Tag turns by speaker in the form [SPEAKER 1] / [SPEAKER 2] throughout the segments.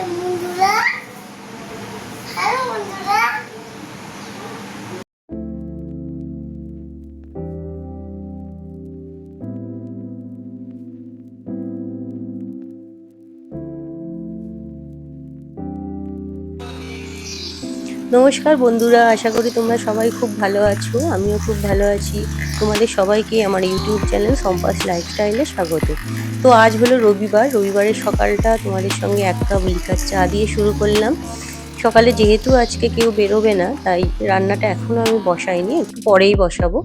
[SPEAKER 1] বন্ধুরা, হ্যালো বন্ধুরা।
[SPEAKER 2] নমস্কার বন্ধুরা, আশা করি তোমরা সবাই খুব ভালো আছো। আমিও খুব ভালো আছি। তোমাদের সবাইকে আমার ইউটিউব চ্যানেল সম্পাস লাইফস্টাইলে স্বাগত। তো আজ হলো রবিবার। রবিবারের সকালটা তোমাদের সঙ্গে এক কাপ লিকার চা দিয়ে শুরু করলাম। সকালে যেহেতু আজকে কেউ বেরোবে না, তাই রান্নাটা এখনো আমি বসাইনি, একটু পরেই বসাবো।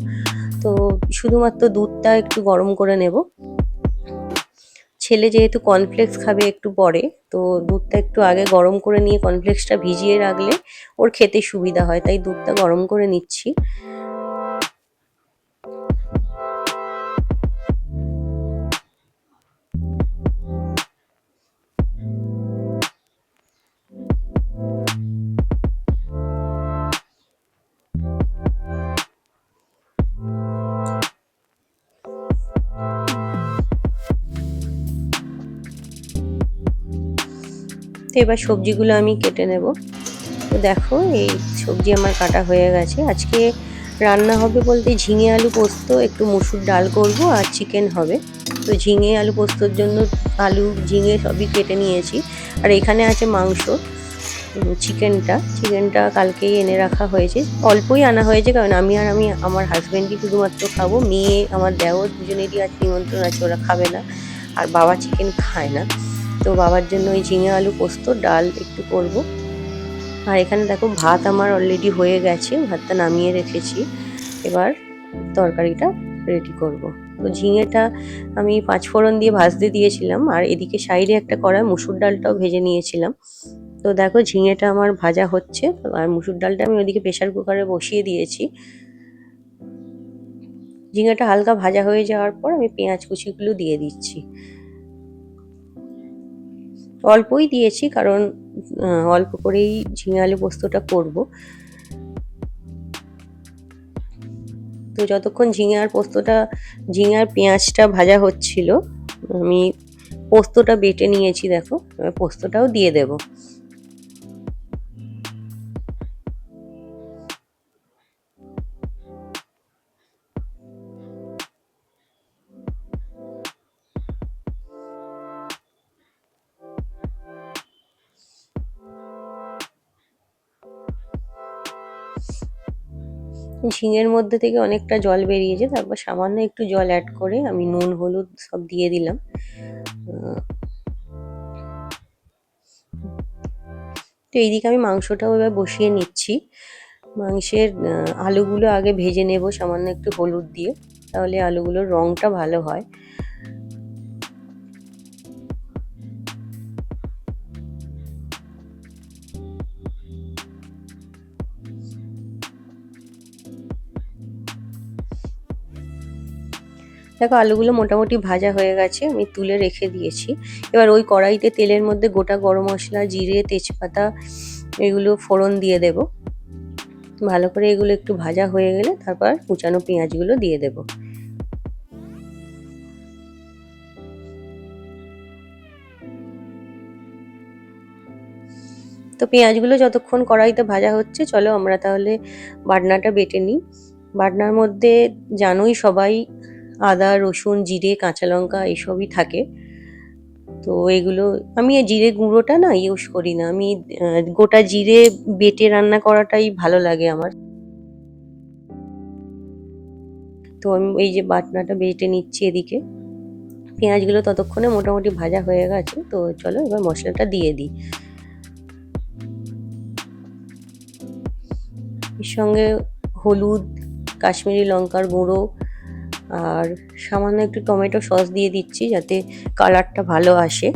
[SPEAKER 2] তো শুধুমাত্র দুধটা একটু গরম করে নেব। ছেলে যেহেতু কর্নফ্লেক্স খাবে একটু পরে, তো দুধটা একটু আগে গরম করে নিয়ে কর্নফ্লেক্সটা ভিজিয়ে রাখলে ওর খেতে সুবিধা হয়, তাই দুধটা গরম করে নিচ্ছি। তো এবার সবজিগুলো আমি কেটে নেব। তো দেখো, এই সবজি আমার কাটা হয়ে গেছে। আজকে রান্না হবে বলতে ঝিঙে আলু পোস্ত, একটু মুসুর ডাল করব, আর চিকেন হবে। তো ঝিঙে আলু পোস্তর জন্য আলু ঝিঙে সবই কেটে নিয়েছি। আর এখানে আছে মাংস। চিকেনটা কালকেই এনে রাখা হয়েছে। অল্পই আনা হয়েছে, কারণ আমি আমার হাজব্যান্ডই শুধুমাত্র খাবো। মেয়ে আমার দেওর দুজনেরই আজ নিমন্ত্রণ আছে, ওরা খাবে না। আর বাবা চিকেন খায় না। তো বাবার জন্য ওই ঝিঙে আলু পোস্ত ডাল একটু করব। আর এখানে দেখো, ভাত আমার অলরেডি হয়ে গেছে, ভাতটা নামিয়ে রেখেছি। এবার তরকারিটা রেডি করব। তো ঝিঙেটা আমি পাঁচফোড়ন দিয়ে ভাজতে দিয়েছিলাম, আর এদিকে সাইডে একটা কড়াই মুসুর ডালটাও ভেজে নিয়েছিলাম। তো দেখো, ঝিঙেটা আমার ভাজা হচ্ছে, আর মুসুর ডালটা আমি ওদিকে প্রেসার কুকারে বসিয়ে দিয়েছি। ঝিঙেটা হালকা ভাজা হয়ে যাওয়ার পর আমি পেঁয়াজ কুচিগুলো দিয়ে দিচ্ছি। অল্পই দিয়েছি, কারণ অল্প করেই ঝিঙে আলু পোস্তটা করব। তো যতক্ষণ ঝিঙে আর পেঁয়াজটা ভাজা হচ্ছিল, আমি পোস্তটা বেটে নিয়েছি। দেখো, এবার পোস্তটাও দিয়ে দেব। ঝিঙের মধ্যে থেকে অনেকটা জল বেরিয়েছে, তারপর সামান্য একটু জল অ্যাড করে আমি নুন হলুদ সব দিয়ে দিলাম। তো এইদিকে আমি মাংসটাও এবার বসিয়ে নিচ্ছি। মাংসের আলুগুলো আগে ভেজে নেব সামান্য একটু হলুদ দিয়ে, তাহলে আলুগুলোর রঙটা ভালো হয়। দেখো, আলুগুলো মোটামুটি ভাজা হয়ে গেছে, আমি তুলে রেখে দিয়েছি। এবার ওই কড়াইতে তেলের মধ্যে গোটা গরম মশলা, জিরে, তেজপাতা এগুলো ফোড়ন দিয়ে দেব। ভালো করে এগুলো একটু ভাজা হয়ে গেলে তারপর কুচানো পেঁয়াজগুলো দিয়ে দেব। তো পেঁয়াজগুলো যতক্ষণ কড়াইতে ভাজা হচ্ছে, চলো আমরা তাহলে বাটনাটা বেটে নিই। বাটনার মধ্যে জানোই সবাই, আদা, রসুন, জিরে, কাঁচা লঙ্কা এসবই থাকে। তো এগুলো আমি এই জিরে গুঁড়োটা না ইউজ করি না। আমি গোটা জিরে বেটে রান্না করাটাই ভালো লাগে আমার। তো আমি এই যে বাটনাটা বেটে নিচ্ছি এদিকে। পেঁয়াজগুলো ততক্ষণে মোটামুটি ভাজা হয়ে গেছে। তো চলো এবার মশলাটা দিয়ে দিই। এর সঙ্গে হলুদ, কাশ্মীরি লঙ্কার গুঁড়ো, আর সামান্য একটু টমেটো সস দিয়ে দিচ্ছি, যাতে কালারটা ভালো আসে।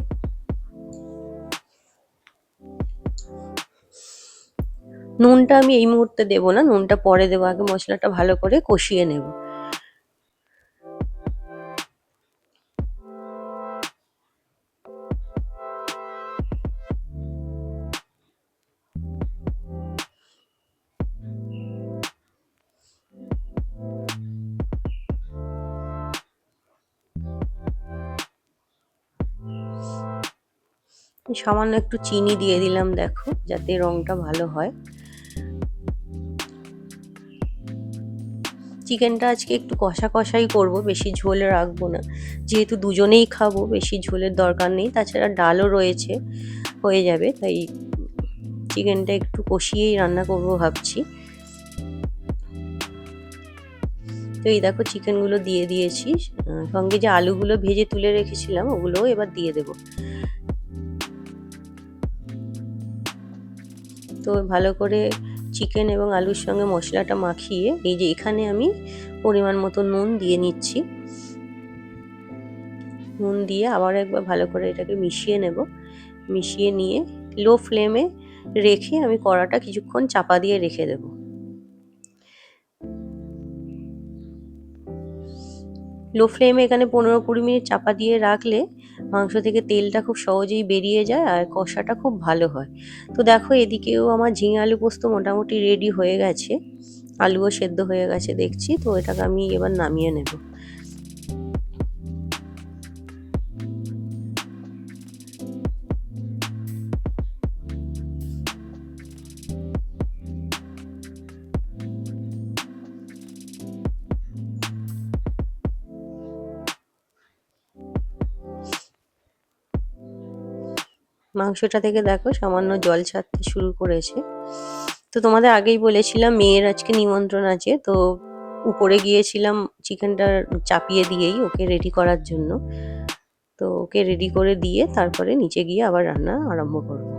[SPEAKER 2] নুনটা আমি এই মুহূর্তে দেবো না, নুনটা পরে দেবো। আগে মশলাটা ভালো করে কষিয়ে নেব। সামান্য একটু চিনি দিয়ে দিলাম, দেখো, যাতে রংটা ভালো হয়। চিকেনটা আজকে একটু কষা কষাই করব, বেশি ঝোল রাখবো না, যেহেতু দুজনেই খাবো, বেশি ঝোলের দরকার নেই, তাছাড়া ডালও রয়েছে, হয়ে যাবে। তাই চিকেনটা একটু কষিয়েই রান্না করবো ভাবছি। তো এই দেখো চিকেনগুলো দিয়ে দিয়েছি, সঙ্গে যে আলুগুলো ভেজে তুলে রেখেছিলাম ওগুলোও এবার দিয়ে দেব। তো ভালো করে চিকেন এবং আলুর সঙ্গে মশলাটা মাখিয়ে এই যে এখানে আমি পরিমাণ মতো নুন দিয়ে নিচ্ছি। নুন দিয়ে আবার একবার ভালো করে এটাকে মিশিয়ে নেব। মিশিয়ে নিয়ে লো ফ্লেমে রেখে আমি কড়াটা কিছুক্ষণ চাপা দিয়ে রেখে দেব। লো ফ্লেমে এখানে 15-20 মিনিট চাপা দিয়ে রাখলে মাংস থেকে তেলটা খুব সহজেই বেরিয়ে যায় আর কষাটা খুব ভালো হয়। তো দেখো এদিকেও আমার ঝিঙে আলু পোস্ত মোটামুটি রেডি হয়ে গেছে, আলুও সেদ্ধ হয়ে গেছে দেখছি। তো এটাকে আমি এবার নামিয়ে নেব। মাংসটা থেকে দেখো সামান্য জল ছাড়তে শুরু করেছে। তো তোমাদের আগেই বলেছিলাম মেয়ের আজকে নিমন্ত্রণ আছে, তো উপরে গিয়েছিলাম চিকেনটা চাপিয়ে দিয়েই ওকে রেডি করার জন্য। তো ওকে রেডি করে দিয়ে তারপরে নিচে গিয়ে আবার রান্না আরম্ভ করবো।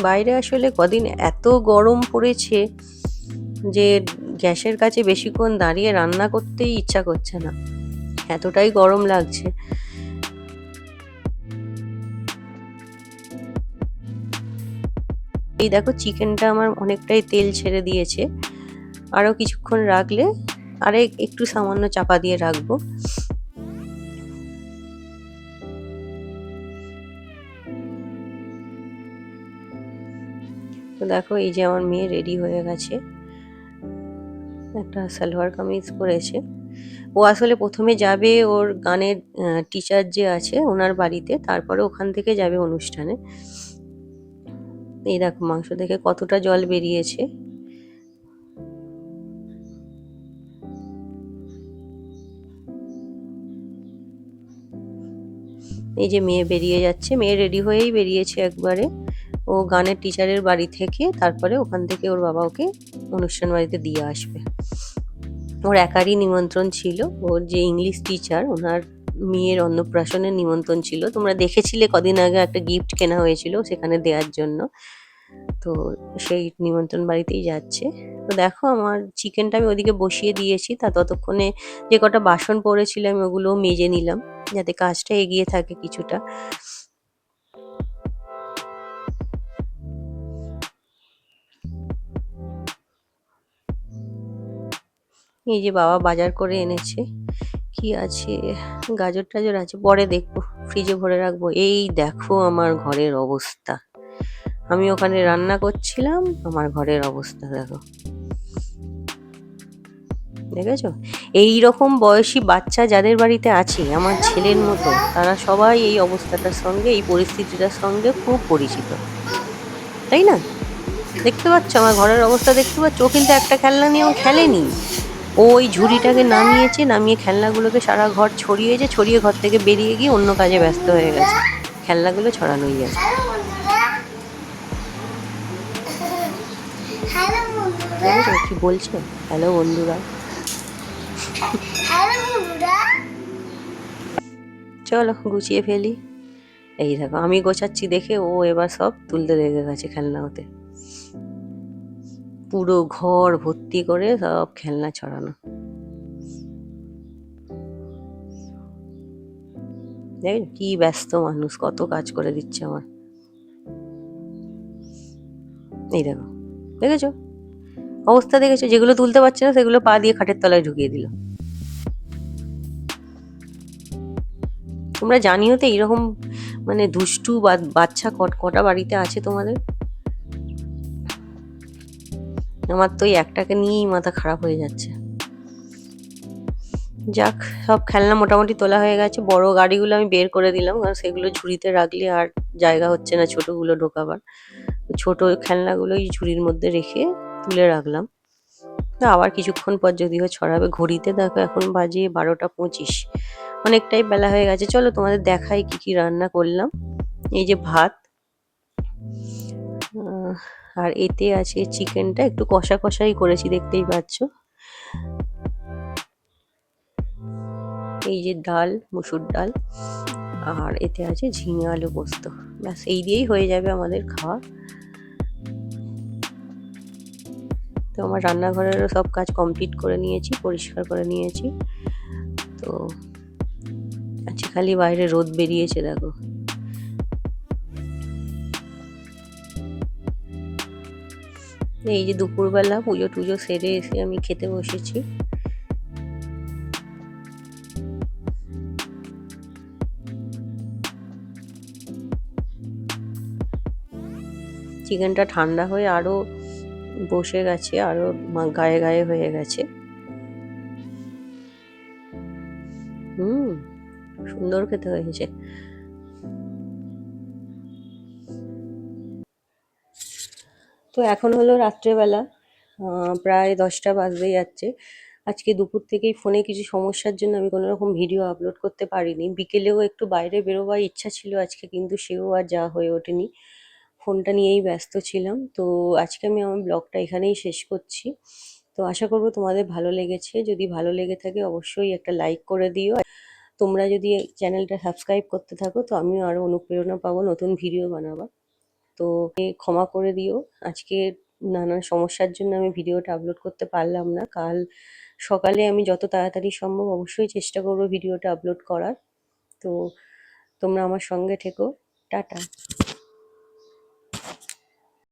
[SPEAKER 2] বাইরে আসলে কদিন এত গরম পড়েছে যে গ্যাসের কাছে বেশিক্ষণ দাঁড়িয়ে রান্না করতেই ইচ্ছা করছে না, এতটাই গরম লাগছে। এই দেখো চিকেনটা আমার অনেকটাই তেল ছেড়ে দিয়েছে, আরো কিছুক্ষণ রাখলে আরে একটু সামান্য চাপা দিয়ে রাখবো। তো দেখো এই যে আমার মেয়ে রেডি হয়ে গেছে, একটা সালোয়ার কামিজ পরেছে। ও আসলে প্রথমে যাবে ওর গানের টিচার যে আছে ওনার বাড়িতে, তারপরে ওখান থেকে যাবে অনুষ্ঠানে। এই দেখো মাংস থেকে কতটা জল বেরিয়েছে। এই যে মেয়ে বেরিয়ে যাচ্ছে, মেয়ে রেডি হয়েই বেরিয়েছে একবারে। ও গানের টিচারের বাড়ি থেকে তারপরে ওখান থেকে ওর বাবা ওকে অনুষ্ঠান বাড়িতে দিয়ে আসবে। ওর একারই নিমন্ত্রণ ছিল, ওর যে ইংলিশ টিচার ওনার মেয়ের অন্নপ্রাশনের নিমন্ত্রণ ছিল। তোমরা দেখেছিলে কদিন আগে একটা গিফট কেনা হয়েছিল সেখানে দেওয়ার জন্য। তো সেই নিমন্ত্রণ বাড়িতেই যাচ্ছে। তো দেখো আমার চিকেনটা আমি ওদিকে বসিয়ে দিয়েছি, তা ততক্ষণে যে কটা বাসন পড়েছিল আমি ওগুলো মেজে নিলাম, যাতে কাজটা এগিয়ে থাকে কিছুটা। এই যে বাবা বাজার করে এনেছে, কি আছে, গাজর টাজর আছে, পরে দেখবো, ফ্রিজে ভরে রাখবো। এই দেখো আমার ঘরের অবস্থা, আমি ওখানে রান্না করছিলাম, আমার ঘরের অবস্থা দেখো, দেখেছো? এই রকম বয়সী বাচ্চা যাদের বাড়িতে আছে আমার ছেলের মতো, তারা সবাই এই অবস্থাটার সঙ্গে, এই পরিস্থিতিটার সঙ্গে খুব পরিচিত, তাই না? দেখতে পাচ্ছ আমার ঘরের অবস্থা, দেখতে পাচ্ছ? ও কিন্তু একটা খেলনা নিয়েও খেলেনি, ও ওই ঝুড়িটাকে নামিয়েছে, নামিয়ে খেলনাগুলোকে সারা ঘর ছড়িয়েছে, ছড়িয়ে ঘর থেকে বেরিয়ে গিয়ে অন্য কাজে ব্যস্ত হয়ে গেছে, খেলনাগুলো ছড়ানোই আছে।
[SPEAKER 1] হ্যালো বন্ধুরা। হ্যালো বন্ধুরা।
[SPEAKER 2] দেখেছো কি বলছে, হ্যালো বন্ধুরা।
[SPEAKER 1] হ্যালো বন্ধুরা।
[SPEAKER 2] চলো গুছিয়ে ফেলি। এই দেখো আমি গোছাচ্ছি দেখে ও এবার সব তুলতে লেগে গেছে খেলনা হতে, পুরো ঘর ভর্তি করে সব খেলনা ছড়ানো। দেখ কি ব্যস্ত মানুষ, কত কাজ করে দিচ্ছে আমার। এই দেখো, দেখেছো অবস্থা, দেখেছো? যেগুলো তুলতে পারছে না সেগুলো পা দিয়ে খাটের তলায় ঢুকিয়ে দিল। তোমরা জানিও তো এইরকম মানে দুষ্টু বাচ্চা কটা বাড়িতে আছে তোমাদের। আমার তো ওই একটাকে নিয়েই মাথা খারাপ হয়ে যাচ্ছে। যাক, সব খেলনা মোটামুটি তোলা হয়ে গেছে। বড় গাড়িগুলো আমি বের করে দিলাম, কারণ সেগুলো ঝুড়িতে রাখলে আর জায়গা হচ্ছে না ছোটগুলো ঢোকাবার। ছোট খেলনাগুলোই ঝুড়ির মধ্যে রেখে তুলে রাখলাম। তো আবার কিছুক্ষণ পর যদিও ছড়াবে। ঘড়িতে দেখো এখন বাজে 12টা 25, অনেকটাই বেলা হয়ে গেছে। চলো তোমাদের দেখাই কি কি রান্না করলাম। এই যে ভাত, আর এতে আছে চিকেনটা একটু কষা কষাই করেছি, দেখতেই পাচ্ছ। এই যে ডাল, মুসুর ডাল, আর এতে আছে ঝিঙে আলু পোস্ত। ব্যাস এই দিয়েই হয়ে যাবে আমাদের খাওয়া। তো আমার রান্নাঘরেরও সব কাজ কমপ্লিট করে নিয়েছি, পরিষ্কার করে নিয়েছি। তো আজকে খালি বাইরে রোদ বেরিয়েছে দেখো। এই যে দুপুরবেলা পুজো টুজো সেরে এসে আমি খেতে বসেছি। চিকেনটা ঠান্ডা হয়ে আরো বসে গেছে, আরো গায়ে গায়ে হয়ে গেছে। সুন্দর খেতে হয়েছে। তো এখন হলো রাত্রেবেলা, প্রায় 10টা বাজতে যাচ্ছে। আজকে দুপুর থেকেই ফোনে কিছু সমস্যার জন্য আমি কোনো রকম ভিডিও আপলোড করতে পারিনি। বিকেলেও একটু বাইরে বেরোবার ইচ্ছা ছিল আজকে, কিন্তু সেও আর যা হয়ে ওঠেনি। ফোনটা নিয়েই ব্যস্ত ছিলাম। তো আজকে আমি আমার ব্লগটা এখানেই শেষ করছি। তো আশা করবো তোমাদের ভালো লেগেছে। যদি ভালো লেগে থাকে অবশ্যই একটা লাইক করে দিও। তোমরা যদি চ্যানেলটা সাবস্ক্রাইব করতে থাকো তো আমিও আরো অনুপ্রেরণা পাবো নতুন ভিডিও বানাবার। তো ক্ষমা করে দিও, আজকে নানান সমস্যার জন্য আমি ভিডিওটা আপলোড করতে পারলাম না। কাল সকালে আমি যত তাড়াতাড়ি সম্ভব অবশ্যই চেষ্টা করবো ভিডিওটা আপলোড করার। তো তোমরা আমার সঙ্গে থেকো। টাটা।